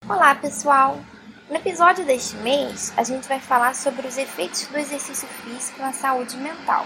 Olá, pessoal! No episódio deste mês, a gente vai falar sobre os efeitos do exercício físico na saúde mental.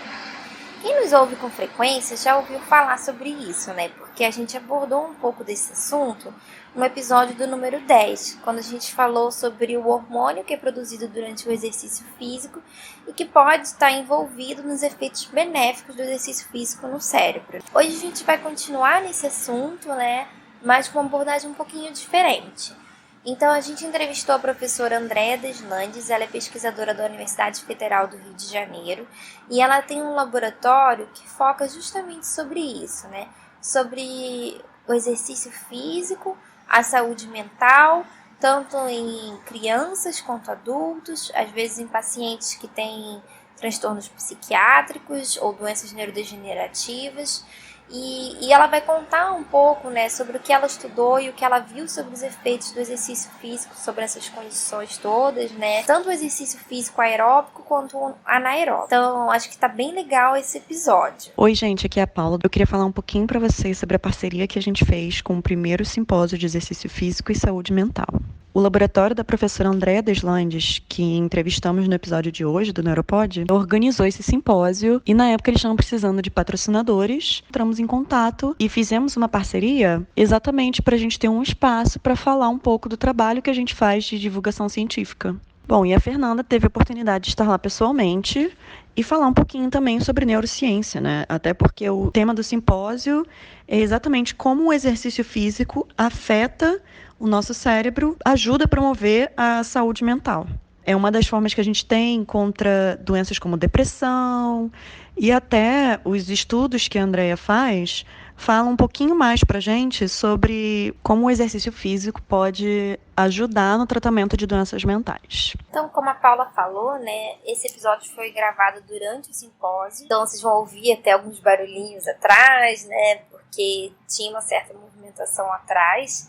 Quem nos ouve com frequência já ouviu falar sobre isso, né? Porque a gente abordou um pouco desse assunto no episódio do número 10, quando a gente falou sobre o hormônio que é produzido durante o exercício físico e que pode estar envolvido nos efeitos benéficos do exercício físico no cérebro. Hoje a gente vai continuar nesse assunto, né? Mas com uma abordagem um pouquinho diferente. Então, a gente entrevistou a professora Andréa Deslandes, ela é pesquisadora da Universidade Federal do Rio de Janeiro, e ela tem um laboratório que foca justamente sobre isso, né? Sobre o exercício físico, a saúde mental, tanto em crianças quanto adultos, às vezes em pacientes que têm transtornos psiquiátricos ou doenças neurodegenerativas. E ela vai contar um pouco, né, sobre o que ela estudou e o que ela viu sobre os efeitos do exercício físico, sobre essas condições todas, né? Tanto o exercício físico aeróbico quanto o anaeróbico. Então, acho que tá bem legal esse episódio. Oi, gente, aqui é a Paula. Eu queria falar um pouquinho para vocês sobre a parceria que a gente fez com o primeiro simpósio de exercício físico e saúde mental. O laboratório da professora Andréa Deslandes, que entrevistamos no episódio de hoje do Neuropod, organizou esse simpósio e na época eles estavam precisando de patrocinadores. Entramos em contato e fizemos uma parceria exatamente para a gente ter um espaço para falar um pouco do trabalho que a gente faz de divulgação científica. Bom, e a Fernanda teve a oportunidade de estar lá pessoalmente e falar um pouquinho também sobre neurociência, né? Até porque o tema do simpósio é exatamente como o exercício físico afeta o nosso cérebro, ajuda a promover a saúde mental. É uma das formas que a gente tem contra doenças como depressão, e até os estudos que a Andréa faz falam um pouquinho mais para a gente sobre como o exercício físico pode ajudar no tratamento de doenças mentais. Então, como a Paula falou, né, esse episódio foi gravado durante o simpósio, então vocês vão ouvir até alguns barulhinhos atrás, né, porque tinha uma certa movimentação atrás,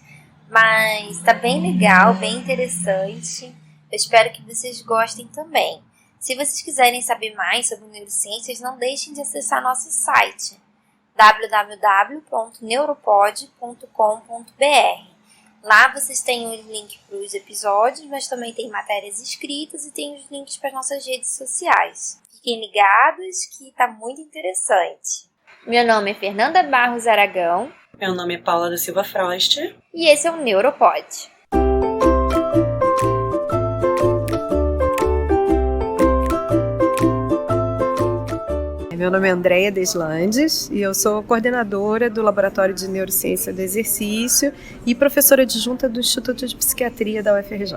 mas tá bem legal, bem interessante. Eu espero que vocês gostem também. Se vocês quiserem saber mais sobre neurociências, não deixem de acessar nosso site www.neuropod.com.br. Lá vocês têm o link para os episódios, mas também tem matérias escritas e tem os links para as nossas redes sociais. Fiquem ligados que está muito interessante. Meu nome é Fernanda Barros Aragão. Meu nome é Paula da Silva Frost. E esse é o Neuropod. Meu nome é Andréa Deslandes e eu sou coordenadora do Laboratório de Neurociência do Exercício e professora adjunta do Instituto de Psiquiatria da UFRJ.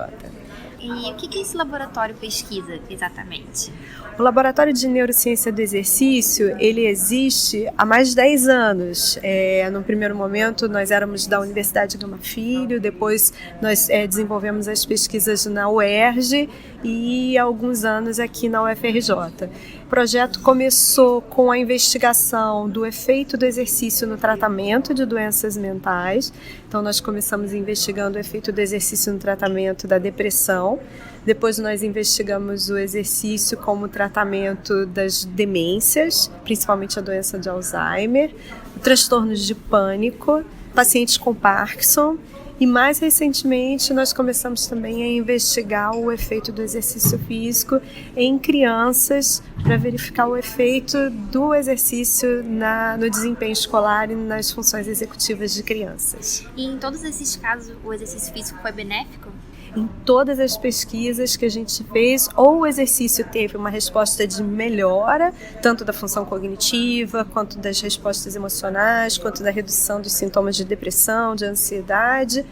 E o que esse laboratório pesquisa exatamente? O Laboratório de Neurociência do Exercício, ele existe há mais de 10 anos. No primeiro momento, nós éramos da Universidade Gama Filho, depois nós desenvolvemos as pesquisas na UERJ e há alguns anos aqui na UFRJ. O projeto começou com a investigação do efeito do exercício no tratamento de doenças mentais. Então, nós começamos investigando o efeito do exercício no tratamento da depressão. Depois, nós investigamos o exercício como tratamento das demências, principalmente a doença de Alzheimer, transtornos de pânico, pacientes com Parkinson. E mais recentemente nós começamos também a investigar o efeito do exercício físico em crianças para verificar o efeito do exercício no desempenho escolar e nas funções executivas de crianças. E em todos esses casos o exercício físico foi benéfico? Em todas as pesquisas que a gente fez, ou o exercício teve uma resposta de melhora, tanto da função cognitiva, quanto das respostas emocionais, quanto da redução dos sintomas de depressão, de ansiedade,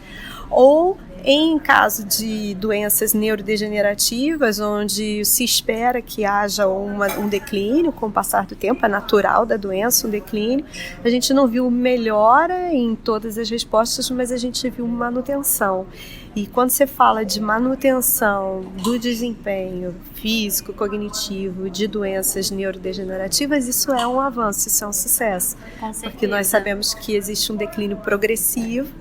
ou em caso de doenças neurodegenerativas, onde se espera que haja um declínio com o passar do tempo, é natural da doença, um declínio, a gente não viu melhora em todas as respostas, mas a gente viu manutenção. E quando você fala de manutenção do desempenho físico, cognitivo, de doenças neurodegenerativas, isso é um avanço, isso é um sucesso. Com certeza. Porque nós sabemos que existe um declínio progressivo,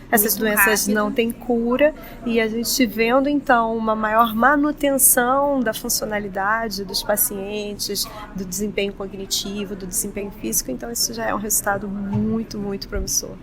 essas doenças rápido. não têm cura, e a gente vendo então uma maior manutenção da funcionalidade dos pacientes, do desempenho cognitivo, do desempenho físico, então isso já é um resultado muito, muito promissor.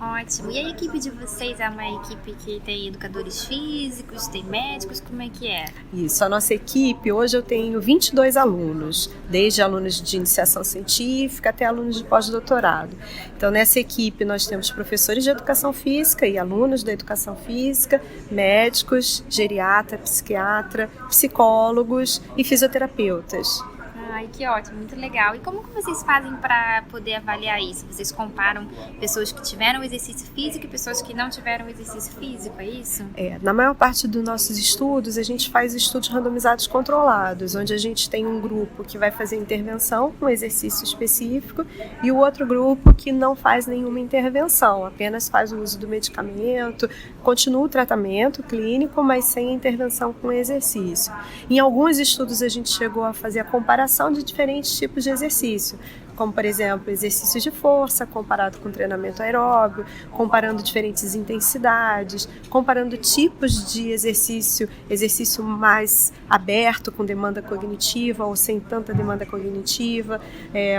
Ótimo. E a equipe de vocês é uma equipe que tem educadores físicos, tem médicos, como é que é? Isso, a nossa equipe, hoje eu tenho 22 alunos, desde alunos de iniciação científica até alunos de pós-doutorado. Então, nessa equipe nós temos professores de educação física e alunos da educação física, médicos, geriatra, psiquiatra, psicólogos e fisioterapeutas. Ai, que ótimo, muito legal. E como que vocês fazem para poder avaliar isso? Vocês comparam pessoas que tiveram exercício físico e pessoas que não tiveram exercício físico, é isso? Na maior parte dos nossos estudos, a gente faz estudos randomizados controlados, onde a gente tem um grupo que vai fazer intervenção com exercício específico e o outro grupo que não faz nenhuma intervenção, apenas faz o uso do medicamento, continua o tratamento clínico, mas sem intervenção com exercício. Em alguns estudos a gente chegou a fazer a comparação de diferentes tipos de exercício, como, por exemplo, exercícios de força comparado com treinamento aeróbio, comparando diferentes intensidades, comparando tipos de exercício mais aberto com demanda cognitiva ou sem tanta demanda cognitiva,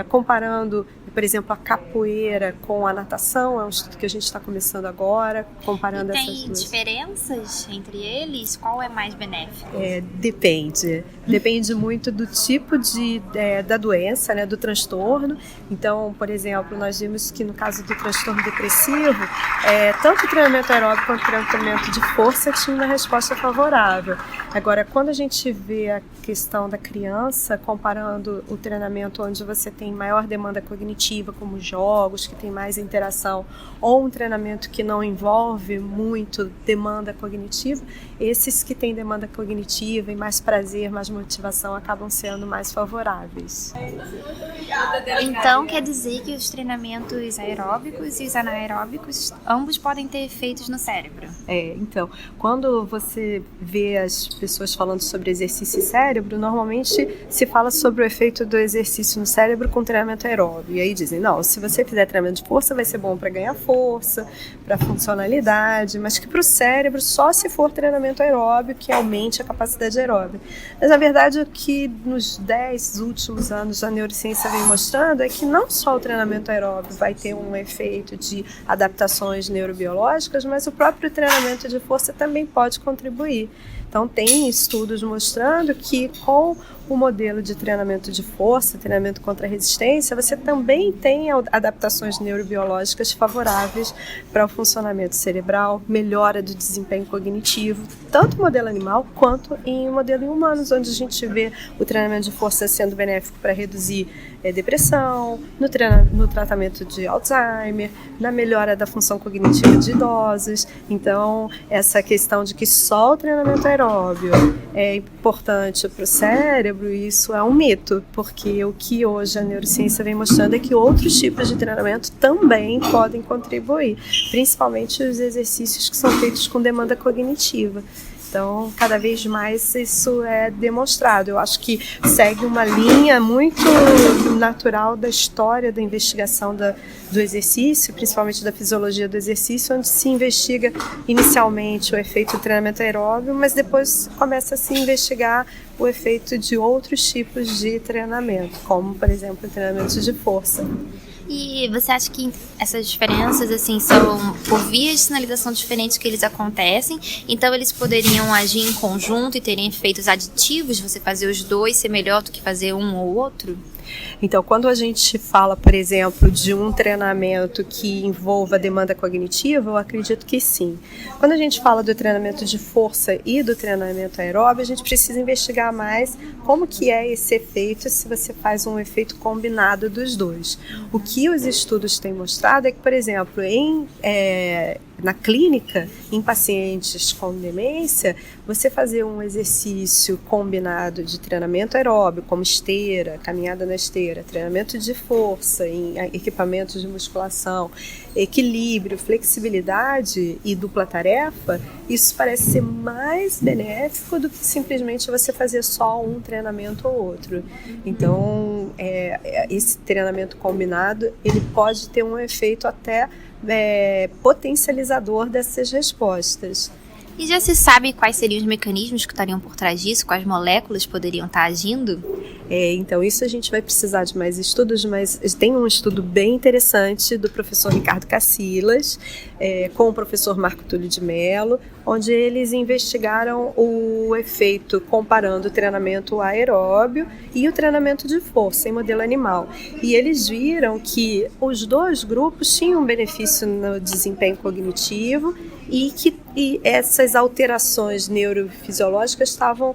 comparando, por exemplo, a capoeira com a natação, é um estudo que a gente está começando agora, comparando essas duas. Tem diferenças entre eles? Qual é mais benéfico? Depende muito do tipo da doença, né, do transtorno. Então, por exemplo, nós vimos que no caso do transtorno depressivo, tanto o treinamento aeróbico quanto o treinamento de força tinha uma resposta favorável. Agora, quando a gente vê a questão da criança, comparando o treinamento onde você tem maior demanda cognitiva, como jogos, que tem mais interação, ou um treinamento que não envolve muito demanda cognitiva, esses que têm demanda cognitiva e mais prazer, mais motivação, acabam sendo mais favoráveis. Então, quer dizer que os treinamentos aeróbicos e os anaeróbicos, ambos podem ter efeitos no cérebro? Então, quando você vê as pessoas falando sobre exercício e cérebro, normalmente se fala sobre o efeito do exercício no cérebro com treinamento aeróbico. E aí dizem, não, se você fizer treinamento de força, vai ser bom para ganhar força, para funcionalidade, mas que para o cérebro só se for treinamento aeróbico que aumente a capacidade aeróbica. Mas a verdade é que nos 10 últimos anos a neurociência vem mostrando é que não só o treinamento aeróbico vai ter um efeito de adaptações neurobiológicas, mas o próprio treinamento de força também pode contribuir. Então, tem estudos mostrando que com o modelo de treinamento de força, treinamento contra a resistência, você também tem adaptações neurobiológicas favoráveis para o funcionamento cerebral, melhora do desempenho cognitivo, tanto no modelo animal quanto em modelo em humanos, onde a gente vê o treinamento de força sendo benéfico para reduzir depressão, no tratamento de Alzheimer, na melhora da função cognitiva de idosos. Então, essa questão de que só o treinamento aeróbio é importante para o cérebro, isso é um mito, porque o que hoje a neurociência vem mostrando é que outros tipos de treinamento também podem contribuir, principalmente os exercícios que são feitos com demanda cognitiva. Então, cada vez mais isso é demonstrado. Eu acho que segue uma linha muito natural da história da investigação do exercício, principalmente da fisiologia do exercício, onde se investiga inicialmente o efeito do treinamento aeróbio, mas depois começa a se investigar o efeito de outros tipos de treinamento, como, por exemplo, treinamentos de força. E você acha que essas diferenças assim são por vias de sinalização diferentes que eles acontecem? Então eles poderiam agir em conjunto e terem efeitos aditivos, você fazer os dois ser melhor do que fazer um ou outro? Então, quando a gente fala, por exemplo, de um treinamento que envolva demanda cognitiva, eu acredito que sim. Quando a gente fala do treinamento de força e do treinamento aeróbio, a gente precisa investigar mais como que é esse efeito se você faz um efeito combinado dos dois. O que os estudos têm mostrado é que, por exemplo, na clínica, em pacientes com demência, você fazer um exercício combinado de treinamento aeróbio, como esteira, caminhada na esteira, treinamento de força em equipamentos de musculação, equilíbrio, flexibilidade e dupla tarefa, isso parece ser mais benéfico do que simplesmente você fazer só um treinamento ou outro. Então, esse treinamento combinado, ele pode ter um efeito até potencializador dessas respostas. E já se sabe quais seriam os mecanismos que estariam por trás disso, quais moléculas poderiam estar agindo? Então isso a gente vai precisar de mais estudos, mas tem um estudo bem interessante do professor Ricardo Cacilas, com o professor Marco Túlio de Mello, onde eles investigaram o efeito comparando o treinamento aeróbio e o treinamento de força em modelo animal. E eles viram que os dois grupos tinham um benefício no desempenho cognitivo e que essas alterações neurofisiológicas estavam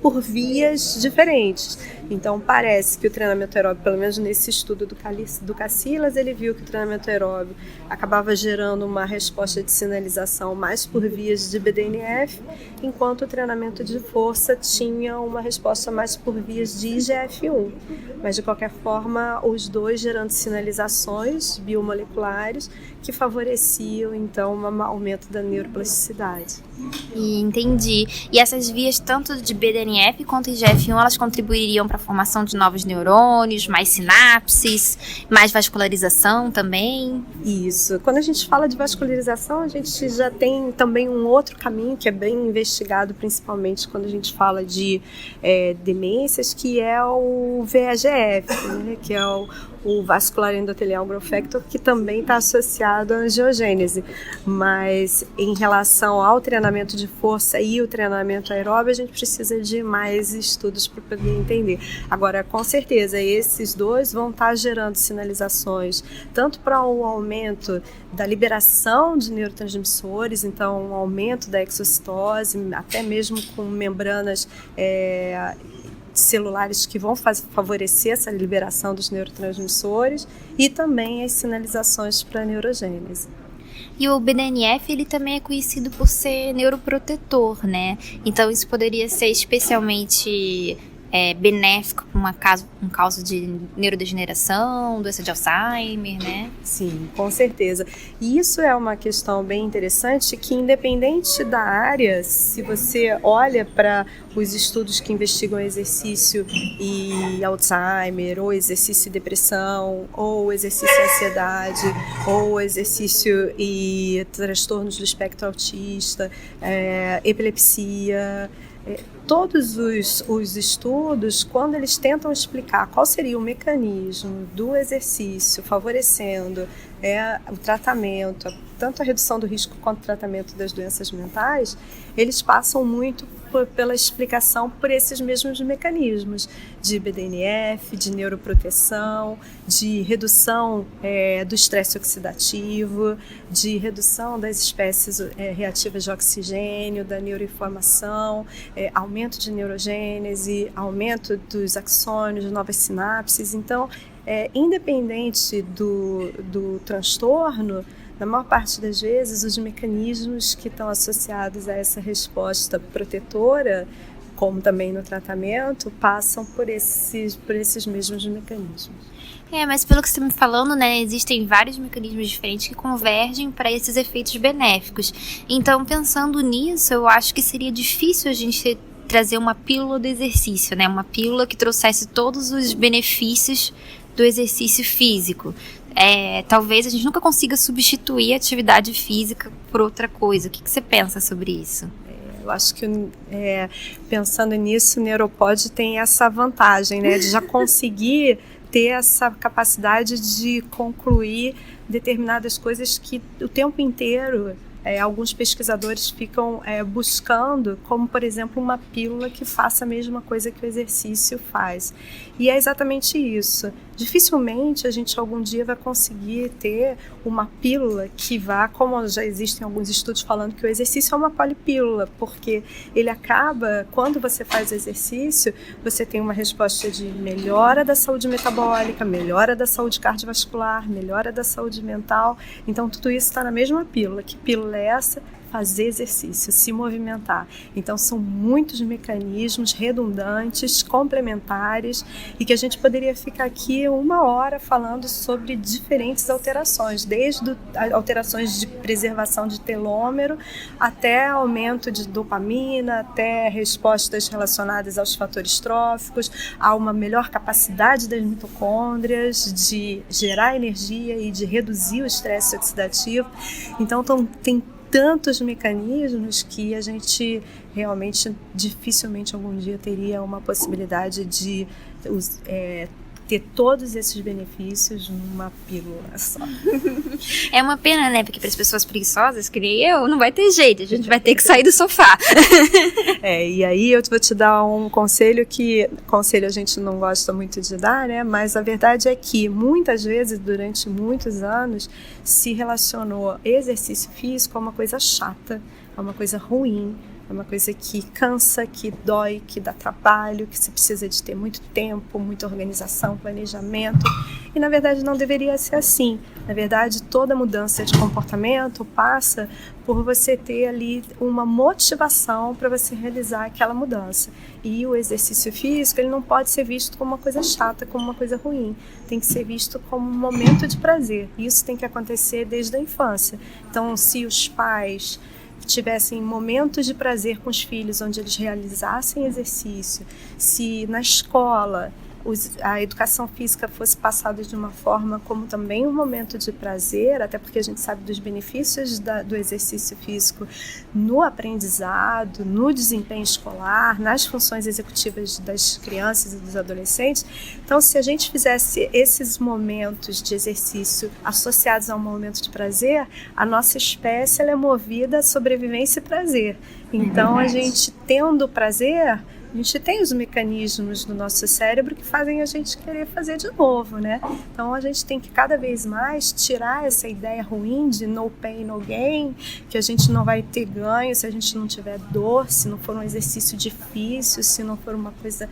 por vias diferentes. Então parece que o treinamento aeróbio, pelo menos nesse estudo do Cacilas, ele viu que o treinamento aeróbio acabava gerando uma resposta de sinalização mais por vias de BDNF, enquanto o treinamento de força tinha uma resposta mais por vias de IGF-1. Mas de qualquer forma, os dois gerando sinalizações biomoleculares que favoreciam então um aumento da neuroplasticidade. Entendi. E essas vias, tanto de BDNF quanto IGF-1, elas contribuiriam para a formação de novos neurônios, mais sinapses, mais vascularização também? Isso. Quando a gente fala de vascularização, a gente já tem também um outro caminho que é bem investigado, principalmente quando a gente fala de demências, que é o VEGF, né, que é o Vascular Endothelial Growth Factor, que também está associado à angiogênese. Mas em relação ao treinamento de força e o treinamento aeróbio, a gente precisa de mais estudos para poder entender. Agora, com certeza, esses dois vão estar gerando sinalizações, tanto para um aumento da liberação de neurotransmissores, então um aumento da exocitose, até mesmo com membranas celulares que vão favorecer essa liberação dos neurotransmissores e também as sinalizações para a neurogênese. E o BDNF, ele também é conhecido por ser neuroprotetor, né? Então isso poderia ser especialmente benéfico para um caso de neurodegeneração, doença de Alzheimer, né? Sim, com certeza. E isso é uma questão bem interessante que, independente da área, se você olha para os estudos que investigam exercício e Alzheimer, ou exercício e depressão, ou exercício e ansiedade, ou exercício e transtornos do espectro autista, epilepsia, todos os estudos, quando eles tentam explicar qual seria o mecanismo do exercício favorecendo o tratamento, tanto a redução do risco quanto o tratamento das doenças mentais, eles passam muito pela explicação por esses mesmos mecanismos de BDNF, de neuroproteção, de redução do estresse oxidativo, de redução das espécies reativas de oxigênio, da neuroinflamação, aumento de neurogênese, aumento dos axônios, de novas sinapses. Então, independente do transtorno, na maior parte das vezes, os mecanismos que estão associados a essa resposta protetora, como também no tratamento, passam por esses mesmos mecanismos. Mas pelo que você está me falando, né, existem vários mecanismos diferentes que convergem para esses efeitos benéficos. Então, pensando nisso, eu acho que seria difícil a gente trazer uma pílula do exercício, né, uma pílula que trouxesse todos os benefícios do exercício físico. Talvez a gente nunca consiga substituir a atividade física por outra coisa. O que você pensa sobre isso? Eu acho que, pensando nisso, o Neuropod tem essa vantagem, né, de já conseguir ter essa capacidade de concluir determinadas coisas que o tempo inteiro alguns pesquisadores ficam buscando, como, por exemplo, uma pílula que faça a mesma coisa que o exercício faz. E é exatamente isso. Dificilmente a gente algum dia vai conseguir ter uma pílula que vá, como já existem alguns estudos falando que o exercício é uma polipílula, porque ele acaba, quando você faz exercício, você tem uma resposta de melhora da saúde metabólica, melhora da saúde cardiovascular, melhora da saúde mental. Então tudo isso está na mesma pílula. Que pílula é essa? Fazer exercício, se movimentar. Então são muitos mecanismos redundantes, complementares, e que a gente poderia ficar aqui 1 hora falando sobre diferentes alterações, desde alterações de preservação de telômero até aumento de dopamina, até respostas relacionadas aos fatores tróficos, a uma melhor capacidade das mitocôndrias de gerar energia e de reduzir o estresse oxidativo. Então tem tantos mecanismos que a gente realmente dificilmente algum dia teria uma possibilidade de ter todos esses benefícios numa pílula só. É uma pena, né? Porque para as pessoas preguiçosas, que nem eu, não vai ter jeito. A gente vai ter que sair do sofá. E aí eu vou te dar um conselho a gente não gosta muito de dar, né? Mas a verdade é que muitas vezes, durante muitos anos, se relacionou exercício físico a uma coisa chata, a uma coisa ruim, é uma coisa que cansa, que dói, que dá trabalho, que você precisa de ter muito tempo, muita organização, planejamento. E, na verdade, não deveria ser assim. Na verdade, toda mudança de comportamento passa por você ter ali uma motivação para você realizar aquela mudança. E o exercício físico, ele não pode ser visto como uma coisa chata, como uma coisa ruim. Tem que ser visto como um momento de prazer. Isso tem que acontecer desde a infância. Então, se os pais tivessem momentos de prazer com os filhos, onde eles realizassem exercício, se na escola a educação física fosse passada de uma forma como também um momento de prazer, até porque a gente sabe dos benefícios do exercício físico no aprendizado, no desempenho escolar, nas funções executivas das crianças e dos adolescentes. Então, se a gente fizesse esses momentos de exercício associados a um momento de prazer, a nossa espécie ela é movida a sobrevivência e prazer. Então, a gente tendo prazer, a gente tem os mecanismos do nosso cérebro que fazem a gente querer fazer de novo, né? Então a gente tem que cada vez mais tirar essa ideia ruim de no pain, no gain, que a gente não vai ter ganho se a gente não tiver dor, se não for um exercício difícil, se não for uma coisa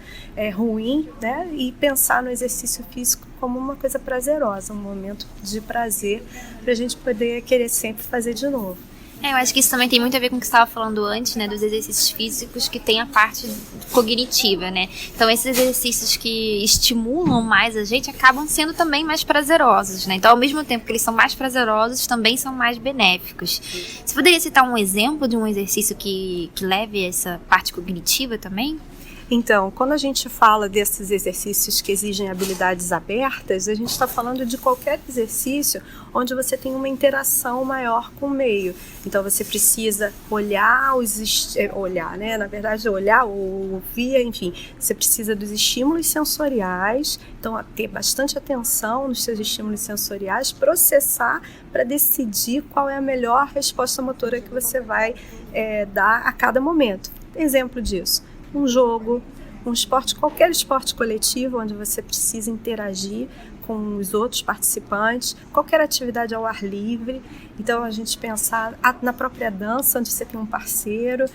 ruim, né? E pensar no exercício físico como uma coisa prazerosa, um momento de prazer para a gente poder querer sempre fazer de novo. Eu acho que isso também tem muito a ver com o que você estava falando antes, né, dos exercícios físicos que tem a parte cognitiva, né? Então, esses exercícios que estimulam mais a gente acabam sendo também mais prazerosos, né? Então, ao mesmo tempo que eles são mais prazerosos, também são mais benéficos. Você poderia citar um exemplo de um exercício que leve essa parte cognitiva também? Então, quando a gente fala desses exercícios que exigem habilidades abertas, a gente está falando de qualquer exercício onde você tem uma interação maior com o meio. Então, você precisa olhar, né? Na verdade, olhar ou ouvir, enfim, você precisa dos estímulos sensoriais, então ter bastante atenção nos seus estímulos sensoriais, processar para decidir qual é a melhor resposta motora que você vai dar a cada momento. Exemplo disso. Um jogo, um esporte, qualquer esporte coletivo onde você precisa interagir com os outros participantes, qualquer atividade ao ar livre. Então, a gente pensar na própria dança, onde você tem um parceiro,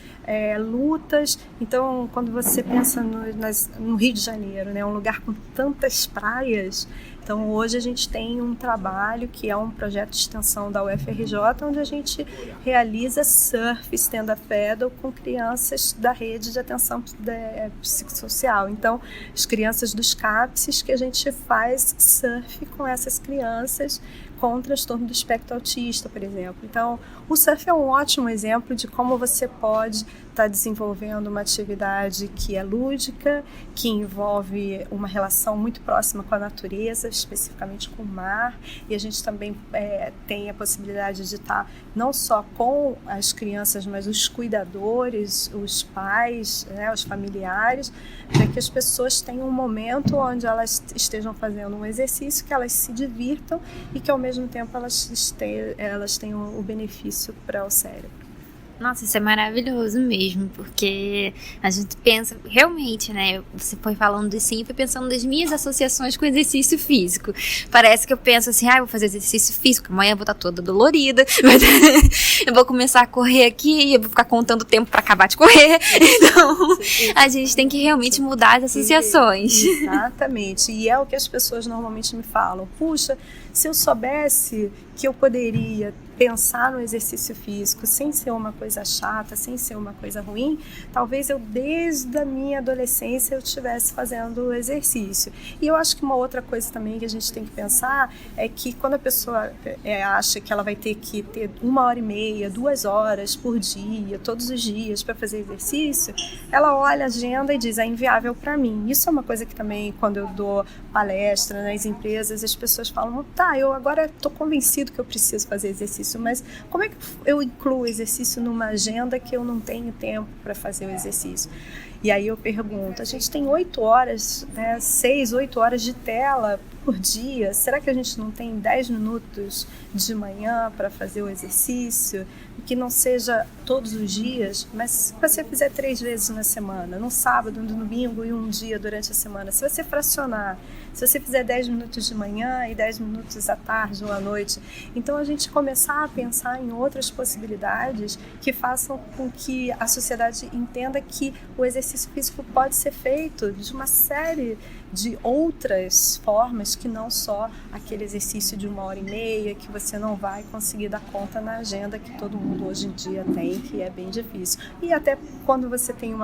lutas. Então, quando você pensa no Rio de Janeiro, né, um lugar com tantas praias. Então, hoje a gente tem um trabalho que é um projeto de extensão da UFRJ, onde a gente realiza surf stand-up paddle com crianças da rede de atenção psicossocial. Então, as crianças dos CAPSs, que a gente faz surf com essas crianças com transtorno do espectro autista, por exemplo. Então, o surf é um ótimo exemplo de como você pode estar desenvolvendo uma atividade que é lúdica, que envolve uma relação muito próxima com a natureza, especificamente com o mar, e a gente também tem a possibilidade de estar não só com as crianças, mas os cuidadores, os pais, né, os familiares, para que as pessoas tenham um momento onde elas estejam fazendo um exercício, que elas se divirtam e que ao mesmo tempo elas tenham o benefício para o cérebro. Nossa, isso é maravilhoso mesmo, porque a gente pensa, realmente, né, você foi falando assim, eu fui pensando nas minhas associações com exercício físico. Parece que eu penso assim, vou fazer exercício físico, amanhã eu vou estar toda dolorida, eu vou começar a correr aqui, eu vou ficar contando o tempo para acabar de correr. Então, a gente tem que realmente mudar as associações. Exatamente, e é o que as pessoas normalmente me falam, puxa, se eu soubesse que eu poderia pensar no exercício físico sem ser uma coisa chata, sem ser uma coisa ruim, talvez eu desde a minha adolescência eu estivesse fazendo o exercício. E eu acho que uma outra coisa também que a gente tem que pensar é que quando a pessoa acha que ela vai ter que ter 1h30, 2 horas por dia, todos os dias para fazer exercício, ela olha a agenda e diz, é inviável para mim. Isso é uma coisa que também, quando eu dou palestra nas empresas, as pessoas falam, eu agora estou convencido que eu preciso fazer exercício exercício, mas como é que eu incluo o exercício numa agenda que eu não tenho tempo para fazer o exercício? E aí eu pergunto, a gente tem 8 horas, 6, 8 horas de tela por dia, será que a gente não tem 10 minutos de manhã para fazer o exercício? Que não seja todos os dias, mas se você fizer 3 vezes na semana, no sábado, no domingo e um dia durante a semana, se você fracionar, se você fizer 10 minutos de manhã e 10 minutos à tarde ou à noite, então a gente começar a pensar em outras possibilidades que façam com que a sociedade entenda que o exercício físico pode ser feito de uma série de outras formas que não só aquele exercício de 1h30 que você não vai conseguir dar conta na agenda que todo mundo hoje em dia tem, que é bem difícil. E até quando você tem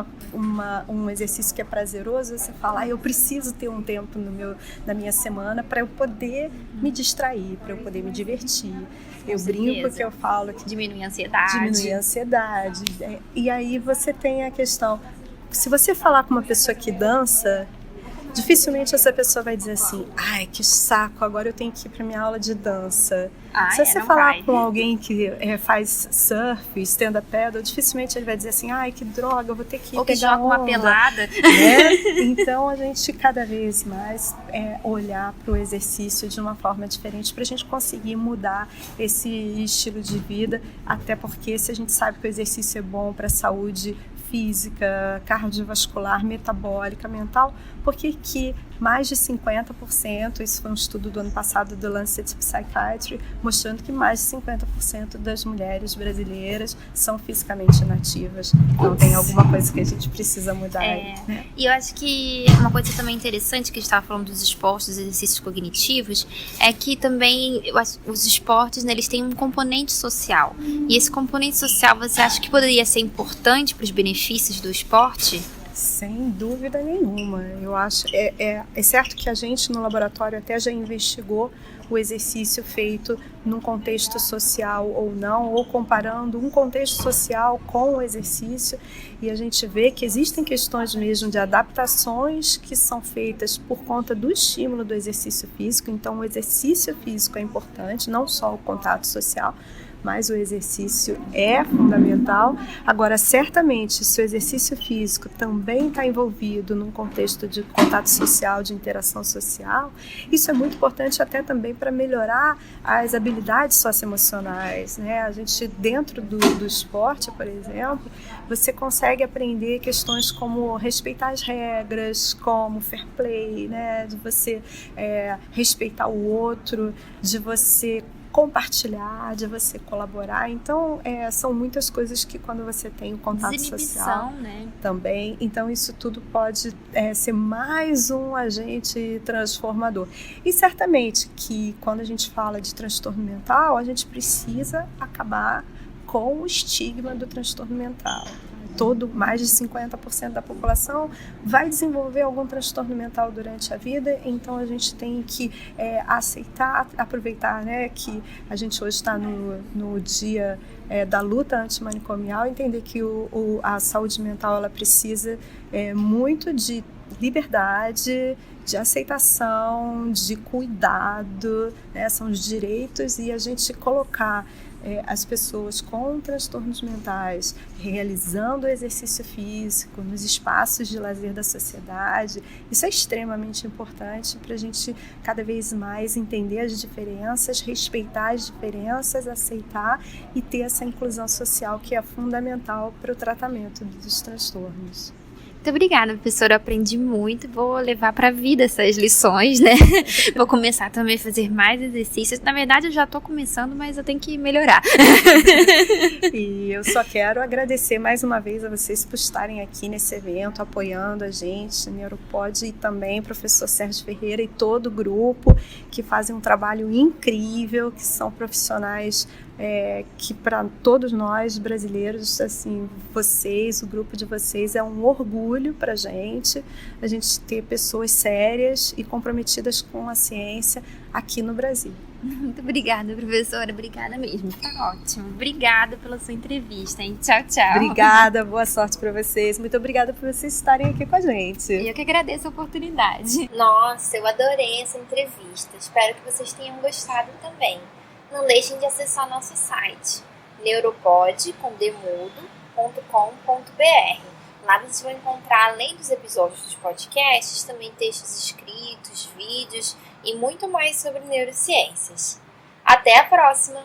um exercício que é prazeroso, você fala, eu preciso ter um tempo na minha semana para eu poder me distrair, para eu poder me divertir. Eu brinco que eu falo que diminui a ansiedade. Diminui a ansiedade. E aí você tem a questão, se você falar com uma pessoa que dança, dificilmente essa pessoa vai dizer assim, ai, que saco, agora eu tenho que ir para minha aula de dança. Se você falar com alguém que faz surf, stand-up paddle, dificilmente ele vai dizer assim, ai, que droga, eu vou ter que ir ou que pegar joga uma pelada. Então a gente cada vez mais olhar para o exercício de uma forma diferente para a gente conseguir mudar esse estilo de vida, até porque se a gente sabe que o exercício é bom para a saúde física, cardiovascular, metabólica, mental, porque que mais de 50%, isso foi um estudo do ano passado do Lancet Psychiatry, mostrando que mais de 50% das mulheres brasileiras são fisicamente inativas. Então tem alguma coisa que a gente precisa mudar aí. Né? E eu acho que uma coisa também interessante que a gente estava falando dos esportes, dos exercícios cognitivos, é que também os esportes, né, eles têm um componente social. E esse componente social, você acha que poderia ser importante para os benefícios do esporte? Sem dúvida nenhuma. Eu acho é certo que a gente no laboratório até já investigou o exercício feito num contexto social ou não, ou comparando um contexto social com o exercício, e a gente vê que existem questões mesmo de adaptações que são feitas por conta do estímulo do exercício físico. Então o exercício físico é importante, não só o contato social, mas o exercício é fundamental. Agora, certamente, se o exercício físico também está envolvido num contexto de contato social, de interação social, isso é muito importante até também para melhorar as habilidades socioemocionais, né? A gente, dentro do esporte, por exemplo, você consegue aprender questões como respeitar as regras, como fair play, né? De você respeitar o outro, de você compartilhar, de você colaborar. Então, são muitas coisas que quando você tem o contato social, né? Também, então isso tudo pode ser mais um agente transformador. E certamente que quando a gente fala de transtorno mental, a gente precisa acabar com o estigma do transtorno mental. Mais de 50% da população vai desenvolver algum transtorno mental durante a vida, então a gente tem que aceitar, aproveitar, né, que a gente hoje está no dia da luta antimanicomial, entender que a saúde mental ela precisa muito de liberdade, de aceitação, de cuidado, né, são os direitos, e a gente colocar as pessoas com transtornos mentais realizando exercício físico nos espaços de lazer da sociedade, isso é extremamente importante para a gente cada vez mais entender as diferenças, respeitar as diferenças, aceitar e ter essa inclusão social que é fundamental para o tratamento dos transtornos. Muito obrigada, professora. Eu aprendi muito. Vou levar para a vida essas lições, né? Vou começar também a fazer mais exercícios. Na verdade, eu já estou começando, mas eu tenho que melhorar. E eu só quero agradecer mais uma vez a vocês por estarem aqui nesse evento, apoiando a gente, Neuropod, e também o professor Sérgio Ferreira e todo o grupo que fazem um trabalho incrível, que são profissionais que para todos nós brasileiros, assim, vocês, o grupo de vocês é um orgulho para a gente ter pessoas sérias e comprometidas com a ciência aqui no Brasil. Muito obrigada, professora, obrigada mesmo, tá ótimo. Obrigada pela sua entrevista, hein? Tchau, tchau. Obrigada, boa sorte para vocês, muito obrigada por vocês estarem aqui com a gente. Eu que agradeço a oportunidade. Nossa, eu adorei essa entrevista, espero que vocês tenham gostado também. Não deixem de acessar nosso site neuropod.com.br. Lá vocês vão encontrar, além dos episódios dos podcasts, também textos escritos, vídeos e muito mais sobre neurociências. Até a próxima!